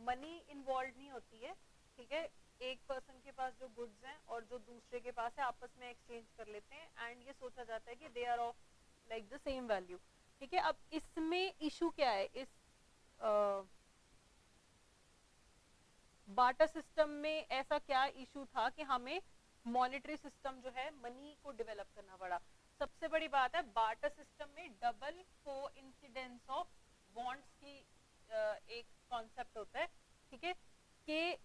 Money involve नहीं होती है, ठीक है, एक पर्सन के पास जो गुड्स हैं और जो दूसरे के पास है आपस में एक्सचेंज कर लेते हैं एंड ये सोचा जाता है कि they are of like the same value, ठीक है। अब इसमें इशू क्या है, इस बार्टर सिस्टम में ऐसा क्या इशू था कि हमें मॉनेटरी सिस्टम जो है मनी को डेवलप करना पड़ा। सबसे बड़ी बात है बार्टर सिस्टम में डबल कोइंसिडेंस ऑफ बॉन्ड्स की एक कॉन्सेप्ट होता है, ठीक है, कि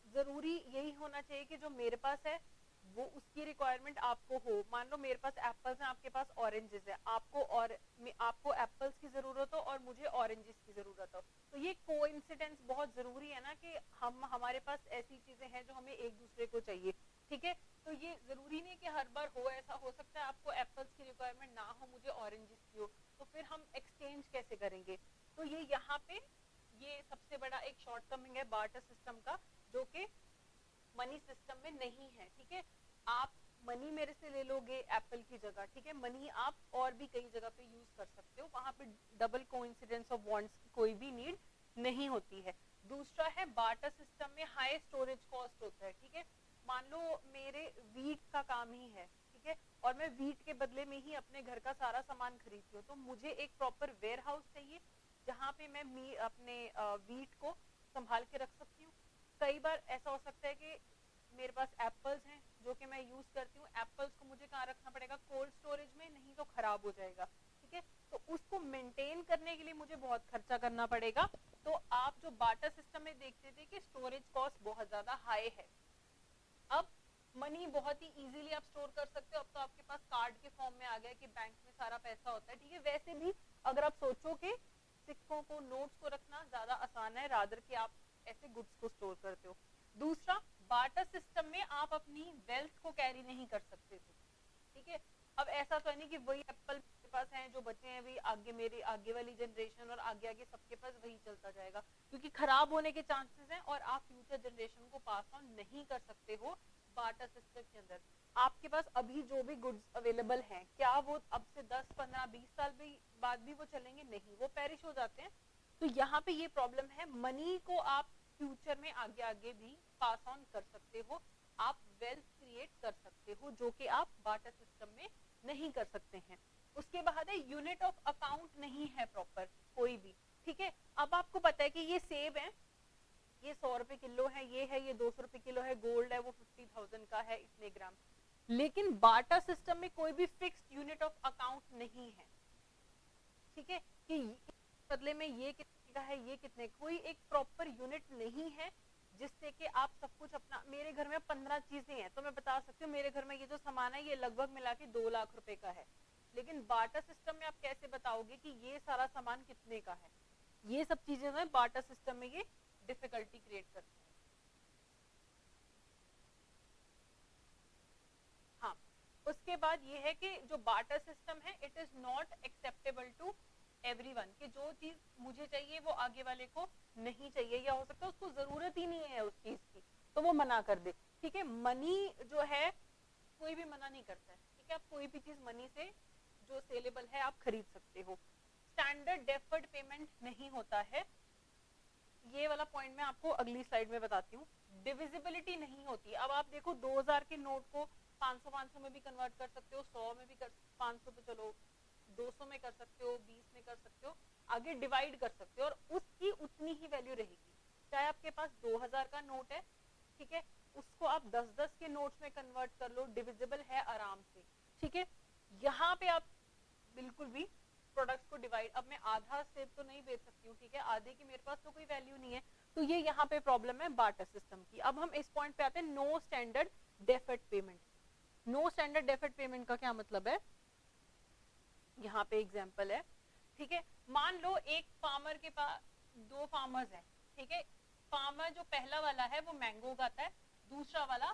जरूरी यही होना चाहिए कि जो मेरे पास है वो उसकी रिक्वायरमेंट आपको हो। मान लो मेरे पास एप्पल्स हैं, आपके पास ऑरेंजेस है, आपको एप्पल्स की जरूरत हो और मुझे ऑरेंजेस की जरूरत हो, तो ये कोइंसिडेंस बहुत जरूरी है ना कि हमारे पास ऐसी चीजें हैं जो हमें एक दूसरे को चाहिए, ठीक है। तो ये जरूरी नहीं कि हर बार हो, ऐसा हो सकता है आपको एप्पल्स की रिक्वायरमेंट ना हो, मुझे ऑरेंजेस की हो, तो फिर हम एक्सचेंज कैसे करेंगे। तो ये यहाँ पे ये सबसे बड़ा एक शॉर्टकमिंग है बार्टर सिस्टम का, जो कि मनी सिस्टम में नहीं है, ठीक है। आप मनी मेरे से ले लोगे एप्पल की जगह, ठीक है, मनी आप और भी कई जगह पे यूज कर सकते हो, वहां पे डबल कोइंसिडेंस ऑफ बॉन्ड्स की कोई भी नीड नहीं होती है। दूसरा है बार्टर सिस्टम में हाई स्टोरेज कॉस्ट होता है, ठीक है। मान लो मेरे वीट का काम ही है, ठीक है, और मैं वीट के बदले में ही अपने घर का सारा सामान खरीदती हूँ, तो मुझे एक प्रॉपर वेयर हाउस चाहिए जहाँ पे मैं अपने वीट को संभाल के रख सकती हूँ। कई बार ऐसा हो सकता है कि मेरे पास एप्पल्स हैं जो कि मैं यूज करती हूँ, एप्पल्स को मुझे कहाँ रखना पड़ेगा, कोल्ड स्टोरेज में, नहीं तो खराब हो जाएगा, ठीक है। तो उसको मेंटेन करने के लिए मुझे बहुत खर्चा करना पड़ेगा। तो आप जो बार्टर सिस्टम में देखते थे कि स्टोरेज कॉस्ट बहुत ज्यादा हाई है। अब मनी बहुत ही इजीली आप स्टोर कर सकते हो, अब तो आपके पास कार्ड के फॉर्म में आ गया कि बैंक में सारा पैसा होता है, ठीक है। वैसे भी अगर आप सोचो कि सिक्कों को, नोट्स को रखना ज्यादा आसान है रादर कि आप ऐसे गुड्स को स्टोर करते हो। दूसरा, बार्टर सिस्टम में आप अपनी वेल्थ को कैरी नहीं कर सकते थे, ठीक है। अब ऐसा तो है नहीं कि वही एप्पल के पास है जो बचे हैं भी आगे, मेरी आगे वाली जनरेशन और आगे आगे सबके पास वही चलता जाएगा, क्योंकि खराब होने के चांसेस हैं और आप फ्यूचर जनरेशन को पास ऑन नहीं कर सकते हो। बार्टर सिस्टम के अंदर आपके पास अभी जो भी गुड्स अवेलेबल हैं, क्या वो अब से 10, 15, 20 साल बाद भी वो चलेंगे? नहीं, वो पेरिश हो जाते हैं। तो यहाँ पे ये प्रॉब्लम है, मनी को आप फ्यूचर में आगे आगे भी पास ऑन कर सकते हो, आप वेल्थ क्रिएट कर सकते हो, जो कि आप बार्टर सिस्टम में नहीं कर सकते हैं। उसके बाद है यूनिट ऑफ अकाउंट नहीं है प्रॉपर कोई भी, ठीक है। अब आपको पता है कि ये सेब है, ये 100 रुपए किलो है, ये 200 रुपए किलो है, गोल्ड है वो 50,000 का है इतने ग्राम, लेकिन बार्टर सिस्टम में कोई भी फिक्स्ड यूनिट ऑफ अकाउंट नहीं है, ठीक है, कि बदले में ये कितने का है, ये कितने, कोई एक प्रॉपर यूनिट नहीं है जिससे कि आप सब कुछ अपना। मेरे घर में 15 चीजें हैं तो मैं बता सकती हूँ मेरे घर में ये जो सामान है ये लगभग मिला के 2 लाख रुपए का है, लेकिन बार्टर सिस्टम में आप कैसे बताओगे कि ये सारा सामान कितने का है? ये सब चीजें जो है बार्टर सिस्टम में ये डिफिकल्टी क्रिएट करती है। हाँ, उसके बाद ये है कि जो बार्टर सिस्टम है it is not acceptable to everyone, कि जो चीज मुझे चाहिए वो आगे वाले को नहीं चाहिए, या हो सकता है उसको जरूरत ही नहीं है उस चीज की, तो वो मना कर दे, ठीक है। मनी जो है कोई भी मना नहीं करता है, ठीक है, आप कोई भी चीज मनी से जो सेलेबल है आप खरीद सकते हो। स्टैंडर्ड डेफर्ड पेमेंट नहीं होता है, ये वाला पॉइंट मैं आपको अगली स्लाइड में बताती हूँ। डिविजिबिलिटी नहीं होती। अब आप देखो 2000 के नोट को 500 में भी कन्वर्ट कर सकते हो, 100 में भी कर, 500 तो चलो 200 में कर सकते हो, 20 में कर सकते हो, आगे डिवाइड कर सकते हो और उसकी उतनी ही वैल्यू रहेगी। चाहे आपके पास 2000 का नोट है, ठीक है, उसको आप 10-10 के नोट्स में कन्वर्ट कर लो, डिविजिबल है आराम से, ठीक है। यहाँ पे आप बिल्कुल भी प्रोडक्ट्स को डिवाइड, अब मैं आधा सेब तो नहीं बेच सकती हूँ, ठीक है, आधे की मेरे पास तो कोई वैल्यू नहीं है, तो ये यहाँ पे प्रॉब्लम है बार्टर सिस्टम की। अब हम इस पॉइंट पे आते हैं, no standard deferred payment. No standard deferred payment का क्या मतलब है, यहाँ पे एग्जांपल है, ठीक है। मान लो एक फार्मर के पास 2 फार्मर्स हैं, ठीक है, फार्मर जो पहला वाला है वो मैंगो उगाता है, दूसरा वाला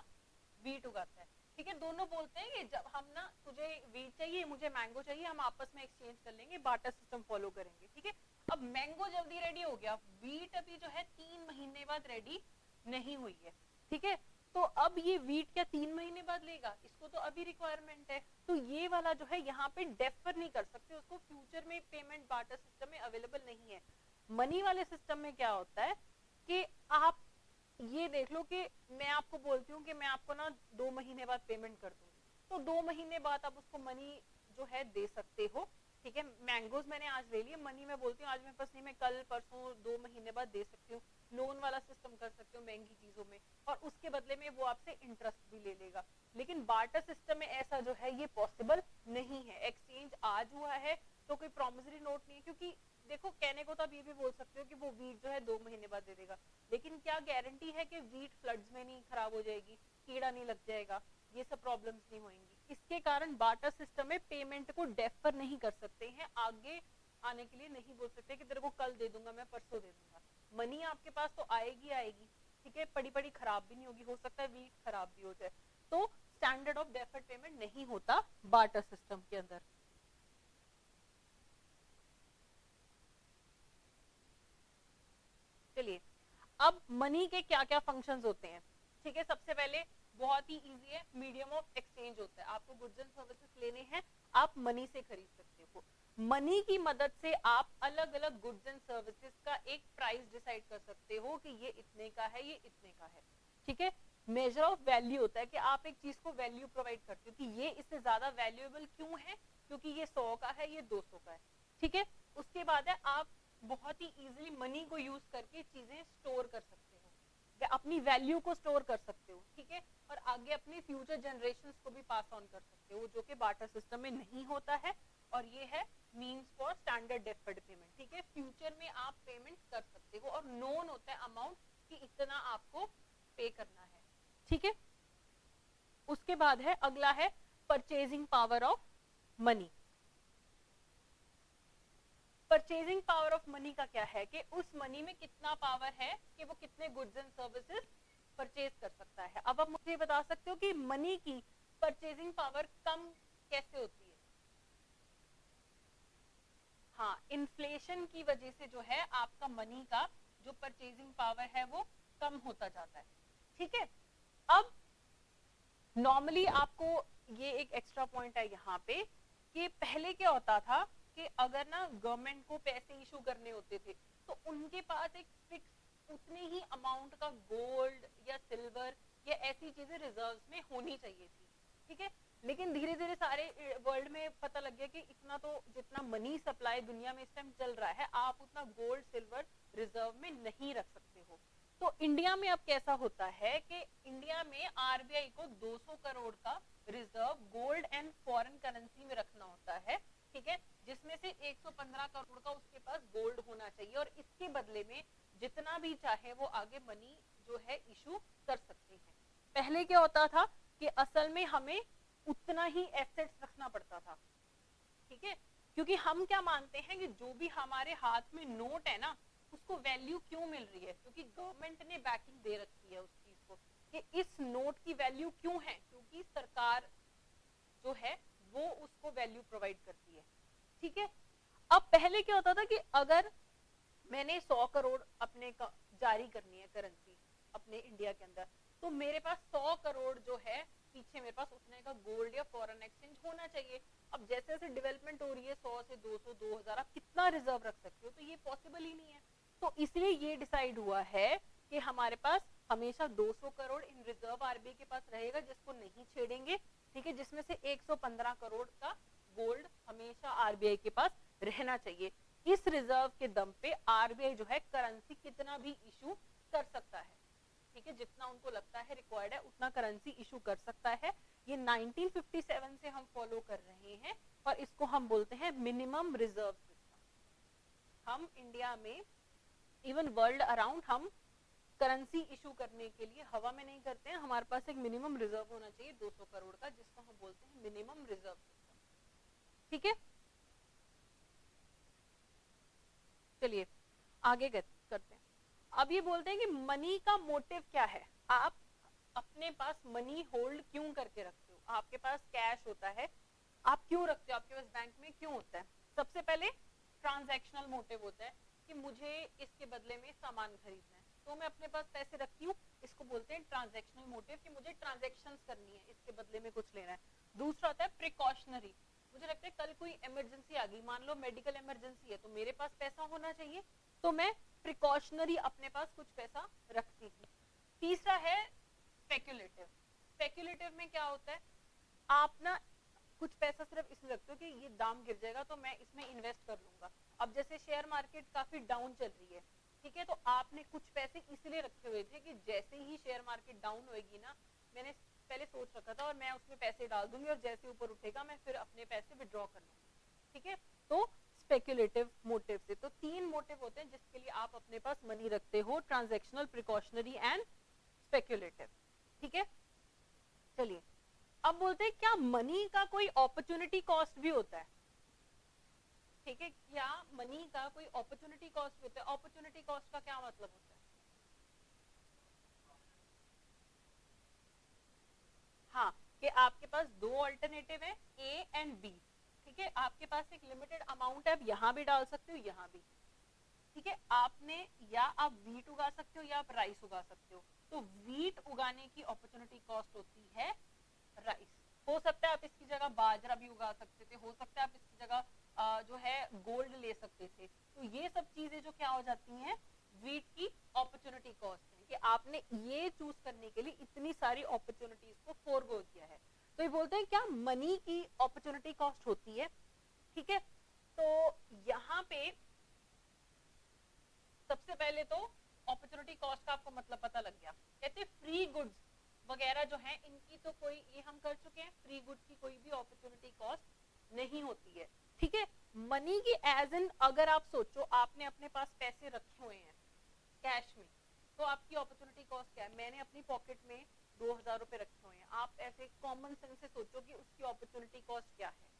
वीट उगाता है, ठीक है। दोनों बोलते हैं कि जब हम ना, तुझे वीट चाहिए मुझे मैंगो चाहिए, हम आपस में एक्सचेंज कर लेंगे, बार्टर सिस्टम फॉलो करेंगे, ठीक है। अब मैंगो जल्दी रेडी हो गया, वीट अभी जो है 3 महीने बाद रेडी नहीं हुई है, ठीक है। तो अब ये वीट क्या 3 महीने बाद लेगा, इसको तो अभी रिक्वायरमेंट है, तो ये वाला जो है यहाँ पे डेफर नहीं कर सकते उसको, फ्यूचर में पेमेंट बार्टर सिस्टम में अवेलेबल नहीं है। मनी वाले सिस्टम में क्या होता है कि आप ये देख लो कि मैं आपको बोलती हूँ कि मैं आपको ना 2 महीने बाद पेमेंट कर दूंगी, तो 2 महीने बाद आप उसको मनी जो है दे सकते हो, ठीक है। मैंगोज मैंने आज ले लिए, मनी मैं बोलती हूँ आज मेरे पास नहीं, मैं कल परसों 2 महीने बाद दे सकती हूँ। लोन वाला सिस्टम कर सकते हो महंगी चीजों में, और उसके बदले में वो आपसे इंटरेस्ट भी ले लेगा। लेकिन बार्टर सिस्टम में ऐसा जो है ये पॉसिबल नहीं है। एक्सचेंज आज हुआ है तो कोई प्रॉमिसरी नोट नहीं है, क्योंकि देखो कहने को तो आप ये भी बोल सकते हो कि वो वीट जो है 2 महीने बाद दे देगा, लेकिन क्या गारंटी है कि वीट फ्लड्स में नहीं खराब हो जाएगी, कीड़ा नहीं लग जाएगा, ये सब प्रॉब्लम्स नहीं होंगी। इसके कारण बार्टर सिस्टम में पेमेंट को डेफर नहीं कर सकते हैं, आगे आने के लिए नहीं बोल सकते कि तेरे को कल दे दूंगा, मैं परसों दे दूंगा। मनी आपके पास तो आएगी आएगी, ठीक है, पड़ी पड़ी खराब भी नहीं होगी, हो सकता है वीट खराब भी हो जाए, तो स्टैंडर्ड ऑफ डेफर्ड पेमेंट नहीं होता बार्टर सिस्टम के अंदर। चलिए, अब मनी के क्या क्या फंक्शंस होते हैं, ठीक है। सबसे पहले बहुत ही इजी है, मीडियम ऑफ एक्सचेंज होता है। आपको गुड्स एंड सर्विसेज लेने हैं, आप मनी से खरीद सकते हो। मनी की मदद से आप अलग अलग गुड्स एंड सर्विसेज का एक प्राइस डिसाइड कर सकते हो कि ये इतने का है, ये इतने का है, ठीक है। मेजर ऑफ वैल्यू होता है कि आप एक चीज को वैल्यू प्रोवाइड करते हो कि ये इससे ज्यादा वैल्यूएबल क्यों है, क्योंकि ये 100 का है, ये 200 का है, ठीक है। उसके बाद है आप बहुत ही इजीली मनी को यूज करके चीजें स्टोर कर सकते हो, अपनी वैल्यू को स्टोर कर सकते हो, ठीक है, और आगे अपनी फ्यूचर जनरेशंस को भी पास ऑन कर सकते हो, जो कि बार्टर सिस्टम में नहीं होता है। और ये है means for standard deferred payment, ठीक है। फ्यूचर में आप पेमेंट कर सकते हो और नोन होता है अमाउंट कि इतना आपको पे करना है, ठीक है। उसके बाद है अगला है purchasing power of money. Purchasing power of money का क्या है कि उस मनी में कितना पावर है कि वो कितने गुड्स एंड सर्विसेज परचेज कर सकता है। अब आप मुझे बता सकते हो कि मनी की परचेजिंग पावर कम कैसे होती है? हाँ, इन्फ्लेशन की वजह से जो है आपका मनी का जो परचेजिंग पावर है वो कम होता जाता है, ठीक है। अब नॉर्मली आपको ये एक एक्स्ट्रा पॉइंट है यहाँ पे कि पहले क्या होता था कि अगर ना गवर्नमेंट को पैसे इशू करने होते थे तो उनके पास एक फिक्स उतने ही अमाउंट का गोल्ड या सिल्वर या ऐसी चीजें रिजर्व्स में होनी चाहिए थी, ठीक है। लेकिन धीरे धीरे सारे वर्ल्ड में पता लग गया कि इतना तो जितना मनी सप्लाई दुनिया में इस टाइम चल रहा है आप उतना गोल्ड सिल्वर रिजर्व में नहीं रख सकते हो। तो इंडिया में अब कैसा होता है कि इंडिया में आरबीआई को 200 करोड़ का reserve gold and foreign currency में रखना होता है, ठीक है, जिसमें से 115 करोड़ का उसके पास गोल्ड होना चाहिए और इसके बदले में जितना भी चाहे वो आगे मनी जो है इशू कर सकते हैं। पहले क्या होता था कि असल में हमें उतना ही एसेट्स रखना पड़ता था, ठीक है, क्योंकि हम क्या मानते हैं कि जो भी हमारे हाथ में नोट है ना उसको वैल्यू क्यों मिल रही है, क्योंकि गवर्नमेंट ने बैकिंग दे रखी है उस चीज को कि इस नोट की वैल्यू क्यों है, क्योंकि सरकार जो है वो उसको वैल्यू प्रोवाइड करती है, ठीक है। अब पहले क्या होता था कि अगर मैंने 100 करोड़ अपने जारी करनी है करेंसी अपने इंडिया के अंदर, तो मेरे पास 100 करोड़ जो है पीछे मेरे पास उतने का गोल्ड या फॉरेन एक्सचेंज होना चाहिए। अब जैसे जैसे डेवलपमेंट हो रही है 100 से 200 2000 आप कितना रिजर्व रख सकते हो, तो ये पॉसिबल ही नहीं है। तो इसलिए ये डिसाइड हुआ है कि हमारे पास हमेशा 200 करोड़ इन रिजर्व आरबीआई के पास रहेगा जिसको नहीं छेड़ेंगे, ठीक है, जिसमें से 115 करोड़ का गोल्ड हमेशा आरबीआई के पास रहना चाहिए। इस रिजर्व के दम पे आरबीआई जो है करेंसी कितना भी इशू कर सकता है, ठीक है, जितना उनको लगता है रिक्वायर्ड है उतना करेंसी इशू कर सकता है। ये 1957 से हम फॉलो कर रहे हैं और इसको हम बोलते हैं मिनिमम रिजर्व सिस्टम। हम इंडिया में इवन वर्ल्ड अराउंड हम करेंसी इशू करने के लिए हवा में नहीं करते हैं, हमारे पास एक मिनिमम रिजर्व होना चाहिए 200 करोड़ का, जिसको हम बोलते हैं मिनिमम रिजर्व सिस्टम, ठीक है। चलिए आगे करते हैं। अब ये बोलते हैं कि मनी का मोटिव क्या है, आप अपने पास मनी होल्ड क्यों करके रखते हो, आपके पास कैश होता है आप क्यों रखते हो, आपके पास बैंक में क्यों होता है। सबसे पहले ट्रांजैक्शनल मोटिव होता है कि मुझे इसके बदले में सामान खरीदना है तो मैं अपने पास पैसे रखती हूँ, इसको बोलते हैं ट्रांजैक्शनल मोटिव कि मुझे ट्रांजैक्शंस करनी है इसके बदले में कुछ लेना है। दूसरा होता है प्रिकॉशनरी, मुझे लगता है कल कोई इमरजेंसी आ गई, मान लो मेडिकल इमरजेंसी है तो मेरे पास पैसा होना चाहिए तो मैं प्रिकॉशनरी अपने पास कुछ पैसा रखती थी। तीसरा है स्पेक्युलेटिव। स्पेक्युलेटिव में क्या होता है, आप ना कुछ पैसा सिर्फ इसलिए रखते हो कि ये दाम गिर जाएगा तो मैं इसमें इन्वेस्ट कर लूंगा। अब जैसे शेयर मार्केट काफी डाउन चल रही है, ठीक है, तो आपने कुछ पैसे इसलिए रखे हुए थे कि जैसे ही शेयर मार्केट डाउन होएगी ना, मैंने पहले सोच रखा था और मैं उसमें पैसे डाल दूंगी और जैसे ऊपर उठेगा मैं फिर अपने पैसे विड्रॉ कर लूंगी, ठीक है। तो स्पेक्युलेटिव मोटिव से, तो 3 मोटिव होते हैं जिसके लिए आप अपने पास मनी रखते हो, ट्रांजैक्शनल, प्रिकॉशनरी एंड स्पेक्युलेटिव, ठीक है। चलिए अब बोलते हैं क्या मनी का कोई अपॉर्चुनिटी कॉस्ट भी होता है, ठीक है, क्या मनी का कोई अपॉर्चुनिटी कॉस्ट भी होता है? अपॉर्चुनिटी कॉस्ट का क्या मतलब होता है? हाँ, कि आपके पास 2 अल्टरनेटिव है, ए एंड बी, ठीक है, आपके पास एक लिमिटेड अमाउंट है, आप यहाँ भी डाल सकते हो, यहाँ भी, ठीक है, आपने या आप वीट उगा सकते हो या आप राइस उगा सकते हो। तो वीट उगाने की अपॉर्चुनिटी कॉस्ट होती है राइस। हो सकता है आप इसकी जगह बाजरा भी उगा सकते थे, हो सकता है आप इसकी जगह जो है गोल्ड ले सकते थे। तो ये सब चीजें जो क्या हो जाती हैं, वीट की अपॉर्चुनिटी कॉस्ट है, कि आपने ये चूज करने के लिए इतनी सारी अपॉर्चुनिटीज को फोरगो किया है। तो ये बोलते हैं क्या मनी की अपॉर्चुनिटी कॉस्ट होती है, ठीक है। तो यहाँ पे सबसे पहले तो अपॉर्चुनिटी कॉस्ट का आपको मतलब पता लग गया। कहते फ्री गुड्स वगैरह जो है इनकी तो कोई, ये हम कर चुके हैं, फ्री गुड्स की कोई भी अपॉर्चुनिटी कॉस्ट नहीं होती है, ठीक है। मनी की एज इन, अगर आप सोचो आपने अपने पास पैसे रखे हुए हैं कैश में, तो आपकी अपॉर्चुनिटी कॉस्ट क्या है? मैंने अपनी पॉकेट में 2000 रुपए रखे हुए हैं, आप ऐसे कॉमन सेंस से सोचो कि उसकी अपॉर्चुनिटी कॉस्ट क्या है?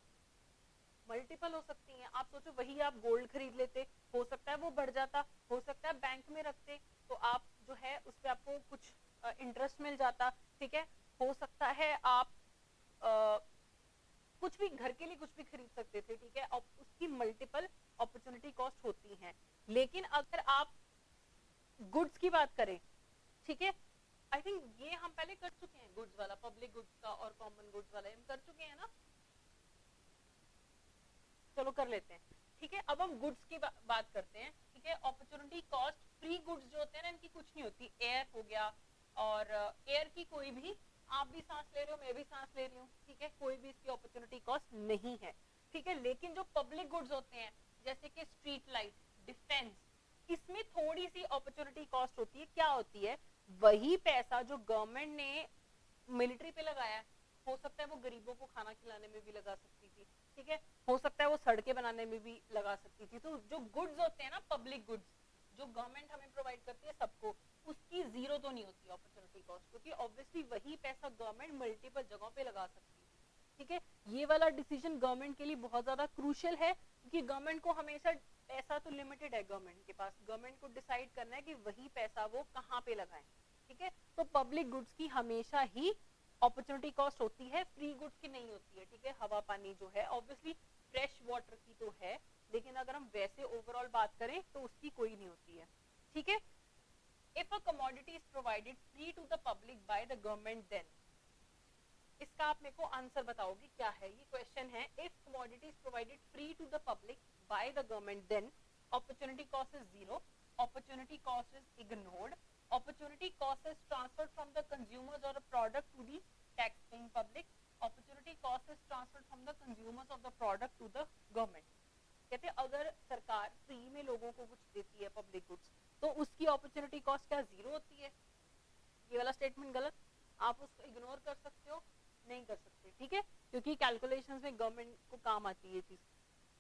मल्टीपल हो सकती हैं। आप सोचो वही आप गोल्ड खरीद लेते, हो सकता है वो बढ़ जाता, हो सकता है बैंक में रखते तो आप जो है उस पर आपको कुछ इंटरेस्ट मिल जाता, ठीक है, हो सकता है आप कुछ भी घर के लिए कुछ भी खरीद सकते थे, ठीक है, और उसकी मल्टीपल अपॉर्चुनिटी कॉस्ट होती है। लेकिन अगर आप गुड्स की बात करें, ठीक है, आई थिंक ये हम पहले कर चुके हैं, गुड्स वाला, पब्लिक गुड्स का और कॉमन गुड्स वाला हम कर चुके हैं ना, चलो कर लेते हैं, ठीक है। अब हम गुड्स की बात करते हैं, ठीक है। अपॉर्चुनिटी कॉस्ट फ्री गुड्स जो होते हैं ना, इनकी कुछ नहीं होती। एयर हो गया, और एयर की कोई भी, आप भी सांस ले रहे हो, मैं भी सांस ले रही हूँ, ठीक है, कोई भी इसकी अपॉर्चुनिटी कॉस्ट नहीं है, ठीक है। लेकिन जो पब्लिक गुड्स होते हैं जैसे कि स्ट्रीट लाइट, डिफेंस, इसमें थोड़ी सी अपॉर्चुनिटी कॉस्ट होती है। क्या होती है? वही पैसा जो गवर्नमेंट ने मिलिट्री पे लगाया है, हो सकता है वो गरीबों को खाना खिलाने में भी लगा सकती थी, ठीक है, हो सकता है वो सड़कें बनाने में भी लगा सकती थी। तो जो गुड्स होते हैं ना, पब्लिक गुड्स जो गवर्नमेंट हमें प्रोवाइड करती है सबको, उसकी जीरो तो नहीं होती अपॉर्चुनिटी कॉस्ट, क्योंकि ऑब्वियसली वही पैसा गवर्नमेंट मल्टीपल जगहों पे लगा सकती है, ठीक है। ये वाला डिसीजन गवर्नमेंट के लिए बहुत ज्यादा क्रूशियल है, क्योंकि गवर्नमेंट को हमेशा पैसा तो लिमिटेड है गवर्नमेंट के पास, गवर्नमेंट को डिसाइड करना है कि वही पैसा वो कहाँ पे लगाए, ठीक है। तो पब्लिक गुड्स की हमेशा ही अपॉर्चुनिटी कॉस्ट होती है, फ्री गुड्स की नहीं होती है, ठीक है। हवा पानी जो है ऑब्वियसली फ्रेश वाटर की तो है, लेकिन अगर हम वैसे ओवरऑल बात करें तो उसकी कोई नहीं होती है, ठीक है। If a commodity is provided free to the public by the government, then, इसका आप मेरे को आंसर बताओगे क्या है? ये क्वेश्चन है, if commodity is provided free to the public by the government, then opportunity cost is zero, opportunity cost is ignored, opportunity cost is transferred from the consumers or a product to the tax paying public, opportunity cost is transferred from the consumers of the product to the government। कहते हैं अगर सरकार free में लोगों को कुछ देती है पब्लिक गुड्स, तो उसकी अपॉर्चुनिटी कॉस्ट क्या जीरो होती है? ये वाला स्टेटमेंट गलत, आप उसको इग्नोर कर सकते हो, नहीं कर सकते, ठीक है, क्योंकि कैलकुलेशंस में गवर्नमेंट को काम आती है ये चीज।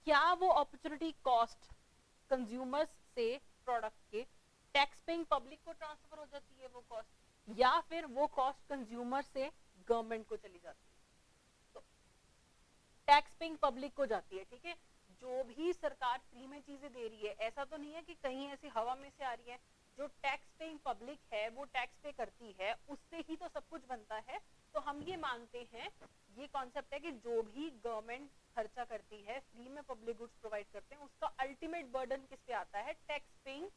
क्या वो अपॉर्चुनिटी कॉस्ट कंज्यूमर्स से प्रोडक्ट के टैक्स पेइंग पब्लिक को ट्रांसफर हो जाती है वो कॉस्ट, या फिर वो कॉस्ट कंज्यूमर से गवर्नमेंट को चली जाती है? तो टैक्स पेइंग पब्लिक को जाती है, ठीक है। जो भी सरकार फ्री में चीजें दे रही है, ऐसा तो नहीं है कि कहीं ऐसी हवा में से आ रही है, जो टैक्स पेइंग पब्लिक है वो टैक्स पे करती है, उससे ही तो सब कुछ बनता है। तो हम ये मानते हैं, ये कॉन्सेप्ट है कि जो भी गवर्नमेंट खर्चा करती है, फ्री में पब्लिक गुड्स प्रोवाइड करते हैं, उसका अल्टीमेट बर्डन किस पे आता है? टैक्स पेइंग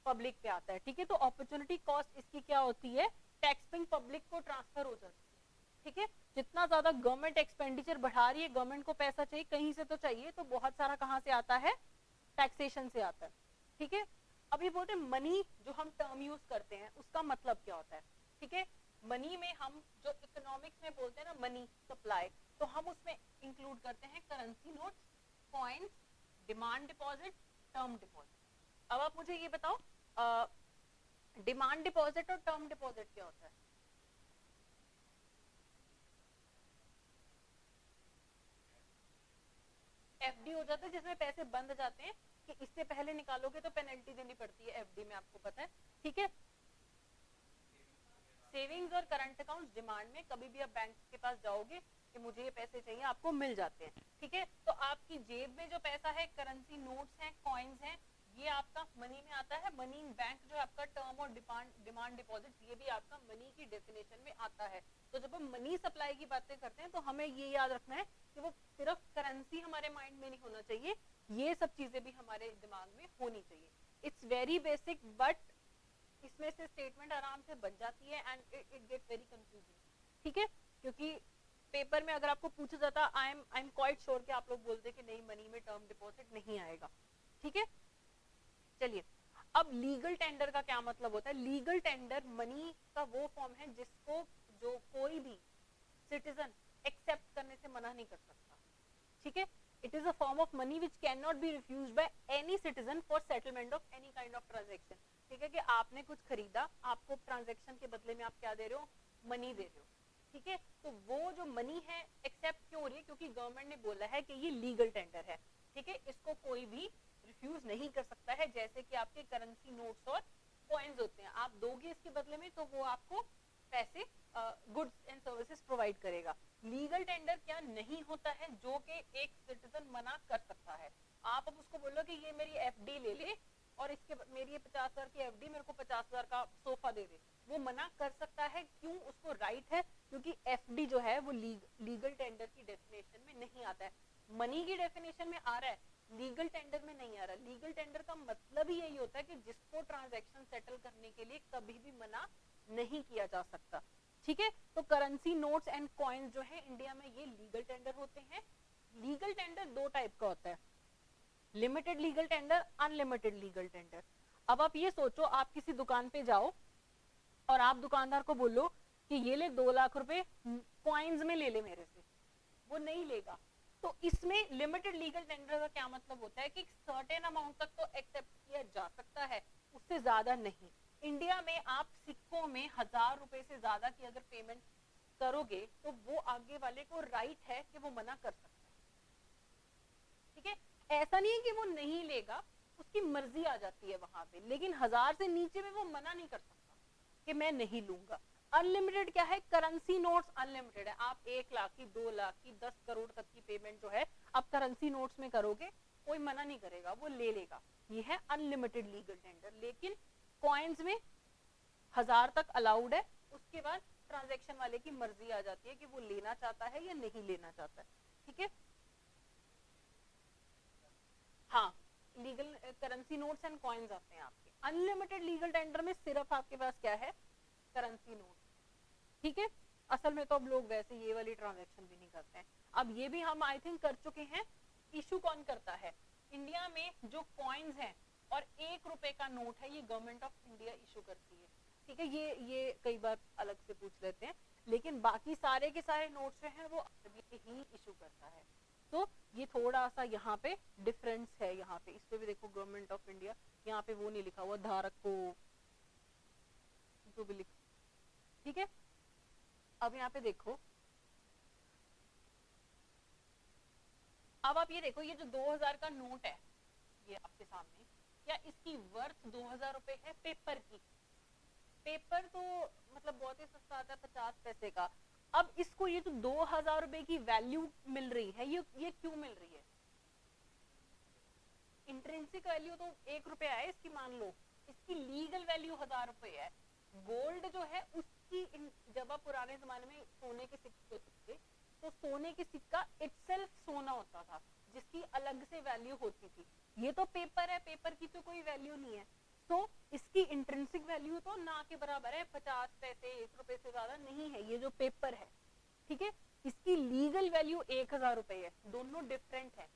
पब्लिक पे आता है, ठीक है। तो अपॉर्चुनिटी कॉस्ट इसकी क्या होती है? टैक्स पेइंग पब्लिक को ट्रांसफर हो जाती है, ठीक है। जितना ज्यादा गवर्नमेंट एक्सपेंडिचर बढ़ा रही है, गवर्नमेंट को पैसा चाहिए, कहीं से तो चाहिए, तो बहुत सारा कहां से आता है? टैक्सेशन से आता है, ठीक है। अभी बोलते हैं मनी, जो हम टर्म यूज करते हैं उसका मतलब क्या होता है, ठीक है। मनी में हम जो इकोनॉमिक्स में बोलते हैं ना मनी सप्लाई, तो हम उसमें इंक्लूड करते हैं currency notes, coins, demand deposit, term deposit. अब आप मुझे ये बताओ डिमांड डिपॉजिट और टर्म डिपॉजिट क्या होता है? एफडी हो जाता है जिसमें पैसे बंद जाते हैं कि इससे पहले निकालोगे तो पेनल्टी देनी पड़ती है एफडी में, आपको पता है, ठीक है। सेविंग्स और करंट अकाउंट डिमांड में कभी भी आप बैंक के पास जाओगे कि मुझे ये पैसे चाहिए, आपको मिल जाते हैं, ठीक है। तो आपकी जेब में जो पैसा है, करेंसी नोट्स हैं, कॉइन्स हैं, ये आपका मनी में आता है। मनी इन बैंक जो आपका टर्म और डिमांड डिपॉजिट, ये भी आपका मनी की डेफिनेशन में आता है। तो जब हम मनी सप्लाई की बातें करते हैं तो हमें ये याद रखना है कि वो सिर्फ करेंसी हमारे माइंड में नहीं होना चाहिए, ये सब चीजें भी हमारे दिमाग में होनी चाहिए। इट्स वेरी बेसिक, बट इसमें से स्टेटमेंट आराम से बन जाती है and it gets very confusing, ठीक है। क्योंकि पेपर में अगर आपको पूछा जाता आई एम क्वाइट श्योर कि आप लोग बोलते कि नहीं मनी में टर्म डिपॉजिट नहीं आएगा, ठीक है। चलिए, अब लीगल टेंडर का क्या मतलब होता है? लीगल टेंडर मनी का वो फॉर्म है जिसको जो कोई भी सिटीजन एक्सेप्ट करने से मना नहीं कर सकता, ठीक है। It is a form of money which cannot be refused by any citizen for settlement of any kind of transaction। ठीक है कि आपने कुछ खरीदा, आपको ट्रांजैक्शन के बदले में आप क्या दे रहे हो? मनी दे रहे हो, ठीक है। तो वो जो मनी है एक्सेप्ट क्यों हो रही है? क्योंकि गवर्नमेंट ने बोला है कि ये लीगल टेंडर है, ठीक है। इसको कोई भी रिफ्यूज नहीं कर सकता है। जैसे कि आपके करेंसी नोट्स और कॉइन्स होते हैं, आप दोगे इसके बदले में तो वो आपको पैसे गुड्स एंड सर्विसेज प्रोवाइड करेगा। लीगल टेंडर क्या नहीं होता है? जो कि एक सिटीजन मना कर सकता है। आप अब उसको बोलो कि ये मेरी एफडी ले ले और इसके मेरी ये 50,000 की एफडी मेरे को 50,000 का सोफा दे दे, वो मना कर सकता है। क्यों? उसको राइट है, क्योंकि एफडी जो है वो लीगल टेंडर की डेफिनेशन में नहीं आता है। मनी की डेफिनेशन में आ रहा है, लीगल टेंडर में नहीं आ रहा। लीगल टेंडर का मतलब ही यही होता है कि जिसको ट्रांजैक्शन सेटल करने के लिए कभी भी मना नहीं किया जा सकता, ठीक है। तो करेंसी नोट्स एंड कॉइन्स जो है इंडिया में ये लीगल टेंडर होते हैं। लीगल टेंडर दो टाइप का होता है, limited legal tender, unlimited legal tender. अब आप ये सोचो, आप किसी दुकान पे जाओ और आप दुकानदार को बोलो कि ये ले 2 लाख रुपए कॉइन्स में ले ले मेरे से, वो नहीं लेगा। तो इसमें लिमिटेड लीगल टेंडर का क्या मतलब होता है कि सर्टेन अमाउंट तक तो एक्सेप्ट किया जा सकता है, उससे ज्यादा नहीं। इंडिया में आप सिक्कों में 1000 रुपए से ज्यादा की अगर पेमेंट करोगे तो वो आगे वाले को राइट है कि वो मना कर सकता है, ठीक है। ऐसा नहीं है कि वो नहीं लेगा, उसकी मर्जी आ जाती है वहां पे, लेकिन 1000 से नीचे में वो मना नहीं कर सकता कि मैं नहीं लूंगा। अनलिमिटेड क्या है? करेंसी नोट्स अनलिमिटेड है। आप 1 लाख की, 2 लाख की, 10 करोड़ तक की पेमेंट जो है आप करेंसी नोट्स में करोगे, कोई मना नहीं करेगा, वो ले लेगा। ये है अनलिमिटेड लीगल टेंडर। लेकिन कॉइन्स में 1000 तक अलाउड है, उसके बाद ट्रांजैक्शन वाले की मर्जी आ जाती है कि वो लेना चाहता है या नहीं लेना चाहता है, ठीक है। हाँ, legal currency notes and coins आते हैं आपके। अनलिमिटेड लीगल टेंडर में सिर्फ आपके पास क्या है? करेंसी नोट, ठीक है। असल में तो अब लोग वैसे ये वाली ट्रांजैक्शन भी नहीं करते हैं। अब ये भी हम आई थिंक कर चुके हैं। इशू कौन करता है? इंडिया में जो कॉइन्स हैं और 1 रुपए का नोट है, ये गवर्नमेंट ऑफ इंडिया इशू करती है, ठीक है। ये कई बार अलग से पूछ लेते हैं, लेकिन बाकी सारे के सारे नोट्स जो हैं वो आरबीआई ही इशू करता है। तो ये थोड़ा सा यहाँ पे डिफरेंस है। यहाँ पे इस पे भी देखो गवर्नमेंट ऑफ इंडिया, यहाँ पे वो नहीं लिखा हुआ, धारक को तो भी लिख, ठीक है। अब यहाँ पे देखो, अब आप ये देखो, ये जो 2000 का नोट है ये आपके सामने, क्या इसकी वर्थ 2000 रुपए है पेपर की? पेपर तो मतलब बहुत ही सस्ता आता है, 50 पैसे का। अब इसको ये जो 2000 रुपए की वैल्यू मिल रही है, ये क्यों मिल रही है? इंट्रिंसिक वैल्यू तो 1 रुपया है इसकी, मान लो इसकी लीगल वैल्यू 1000 रुपए है। गोल्ड जो है उसकी, जब आप पुराने जमाने में सोने के सिक्के होते थे तो सोने के सिक्का इटसेल्फ सोना होता था जिसकी अलग से वैल्यू होती थी। ये तो पेपर है, पेपर की तो कोई वैल्यू नहीं है, तो इसकी इंट्रिंसिक वैल्यू तो ना के बराबर है, 50 पैसे 1 रुपए से ज्यादा नहीं है ये जो पेपर है, ठीक है। इसकी लीगल वैल्यू 1000 रुपए है, दोनों डिफरेंट है।